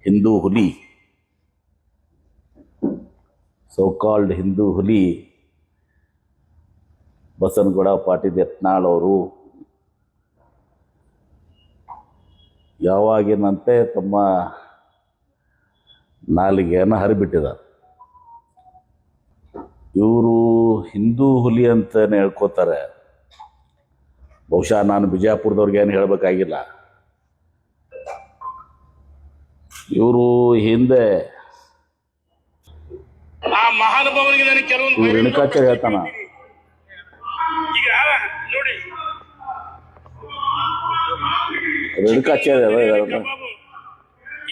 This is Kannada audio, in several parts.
ಹಿಂದೂ ಹುಲಿ, ಸೋ ಕಾಲ್ಡ್ ಹಿಂದೂ ಹುಲಿ ಬಸನಗೌಡ ಪಾಟೀಲ್ ಯತ್ನಾಳ್ ಅವರು ಯಾವಾಗಿನಂತೆ ತಮ್ಮ ನಾಲಿಗೆಯನ್ನು ಹರಿಬಿಟ್ಟಿದ್ದಾರೆ. ಇವರು ಹಿಂದೂ ಹುಲಿ ಅಂತಲೇ ಹೇಳ್ಕೋತಾರೆ. ಬಹುಶಃ ನಾನು ಬಿಜಾಪುರದವ್ರಿಗೆ ಏನು ಹೇಳಬೇಕಾಗಿಲ್ಲ. ಇವರು ಹಿಂದೆ ಆ ಮಹಾನುಭಾವನಿಗೆ ನನಗೆ ಕೆಲವೊಂದು ರೇಣುಕಾಚಾರ್ಯ ಹೇಳ್ತಾನ, ಈಗ ನೋಡಿ ರೇಣುಕಾಚಾರ್ಯ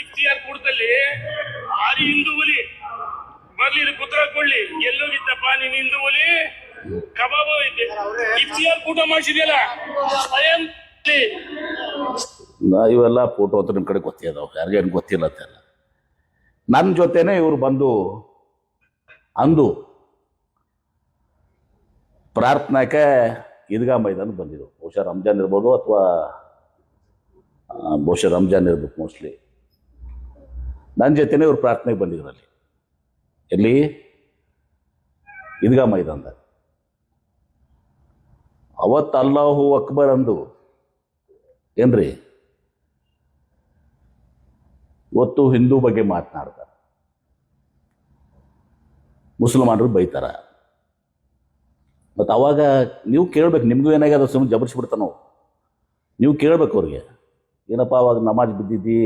ಇಫ್ತಿಯಾರ್ ಕೂಟದಲ್ಲಿ ಭಾರಿ ಹಿಂದೂ ಹುಲಿ ಬರ್ಲಿ ಪುತ್ರ ಕೊಳ್ಳಿ ಎಲ್ಲೋಗಿದ್ದಪ್ಪ ನೀನ್ ಹಿಂದೂ ಹುಲಿ ಕಬಾಬು ಇದ್ದೆ ಇಫ್ತಿಯಾರ್ ಕೂಟ ಮಾಡಿಸಿದ್ಯಲ್ಲ ಸ್ವಯಂ ಇವೆಲ್ಲ ಫೋಟೋ ಅಂತ ನಿಮ್ಮ ಕಡೆ ಗೊತ್ತಿದ್ದಾವೆ, ಯಾರಿಗೇನು ಗೊತ್ತಿಲ್ಲ ಅಂತೆಲ್ಲ. ನನ್ನ ಜೊತೆನೆ ಇವರು ಬಂದು ಅಂದು ಪ್ರಾರ್ಥನಾಕ್ಕೆ ಈದ್ಗಾ ಮೈದಾನ ಬಂದಿದ್ದವು. ಬಹುಶಃ ರಂಜಾನ್ ಇರ್ಬೋದು ಅಥವಾ ಬಹುಶಃ ರಂಜಾನ್ ಇರ್ಬೇಕು ಮೋಸ್ಟ್ಲಿ. ನನ್ನ ಜೊತೆನೇ ಇವ್ರು ಪ್ರಾರ್ಥನೆಗೆ ಬಂದಿದ್ರು ಅಲ್ಲಿ. ಎಲ್ಲಿ? ಈದ್ಗಾ ಮೈದಾನದಾಗ. ಅವತ್ತು ಅಲ್ಲಾಹು ಅಕ್ಬರ್ ಅಂದು ಏನ್ರಿ ಇವತ್ತು ಹಿಂದೂ ಬಗ್ಗೆ ಮಾತನಾಡ್ತಾರೆ, ಮುಸಲ್ಮಾನರು ಬೈತಾರ. ಮತ್ತು ಅವಾಗ ನೀವು ಕೇಳ್ಬೇಕು, ನಿಮಗೂ ಏನಾಗ್ಯದ ಸುಮ್ಮನೆ ಜಬರ್ಸ್ಬಿಡ್ತಾನೆ ನಾವು. ನೀವು ಕೇಳ್ಬೇಕು ಅವ್ರಿಗೆ, ಏನಪ್ಪ ಅವಾಗ ನಮಾಜ್ ಬಿದ್ದಿದ್ದಿ,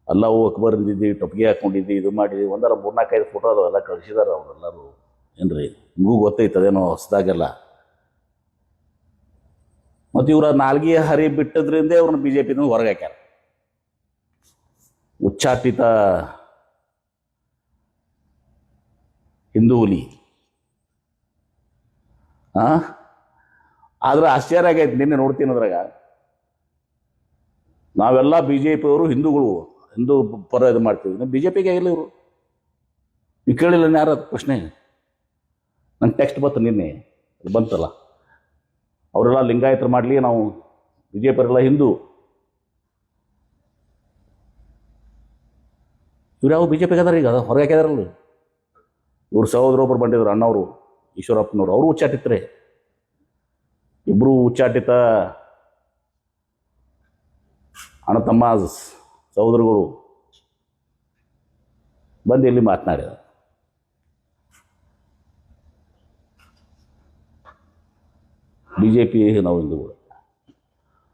ಅಲ್ಲಾಹು ಅಕ್ಬರ್ ಅಂದಿದ್ದಿ, ಟೊಪ್ಪಿಗೆ ಹಾಕ್ಕೊಂಡಿದ್ದಿ, ಇದು ಮಾಡಿದ್ವಿ, ಒಂದರ 3-4-5 ಫೋಟೋ ಅದಾವೆಲ್ಲ ಕಳಿಸಿದಾರೆ ಅವರೆಲ್ಲರೂ. ಏನ್ರಿ ನಿಮಗೂ ಗೊತ್ತೈತೆ ಅದೇನೋ ಹೊಸದಾಗೆಲ್ಲ. ಮತ್ತು ಇವರ ನಾಲ್ಗೆ ಹರಿ ಬಿಟ್ಟದ್ರಿಂದ ಅವ್ರನ್ನ ಬಿ ಜೆ ಪಿನ ಹೊರಗೆ ಹಾಕ್ಯಾರ. ಉಚ್ಚಾಟಿತ ಹಿಂದೂ ಹುಲಿ. ಆದ್ರೆ ಆಶ್ಚರ್ಯ ಆಗೈತೆ, ನಿನ್ನೆ ನೋಡ್ತೀನಿ ಅದ್ರಾಗ ನಾವೆಲ್ಲ ಬಿ ಜೆ ಪಿಯವರು ಹಿಂದೂಗಳು, ಹಿಂದೂ ಪರ ಇದು ಮಾಡ್ತೀವಿ, ಬಿ ಜೆ ಪಿಗೆ ಆಗಿಲ್ಲ ಇವರು. ನೀವು ಕೇಳಿಲ್ಲ ಯಾರ ಪ್ರಶ್ನೆ? ನಂಗೆ ಟೆಕ್ಸ್ಟ್ ಬಂತು ನಿನ್ನೆ, ಅದು ಬಂತಲ್ಲ, ಅವರೆಲ್ಲ ಲಿಂಗಾಯತರು ಮಾಡಲಿ, ನಾವು ಬಿ ಜೆ ಪಿಯವರೆಲ್ಲ ಹಿಂದೂ. ಇವ್ರು ಯಾವ ಬಿ ಜೆ ಪಿಗೆ ಅದಾರ ಈಗ, ಹೊರಗೆ ಹಾಕಿದಾರಲ್ಲ. ಇವ್ರು ಸಹೋದರೊಬ್ಬರು ಬಂದಿದ್ರು, ಅಣ್ಣವರು ಈಶ್ವರಪ್ಪನವರು, ಅವರು ಉಚ್ಚಾಟಿತರೆ. ಇಬ್ಬರು ಉಚ್ಚಾಟಿತ ಅಣ್ಣ ತಮ್ಮ ಸಹೋದರಗಳು ಬಂದು ಇಲ್ಲಿ ಮಾತನಾಡಿದ. ಬಿ ಜೆ ಪಿ ನಾವು ಹಿಂದೂಗಳು.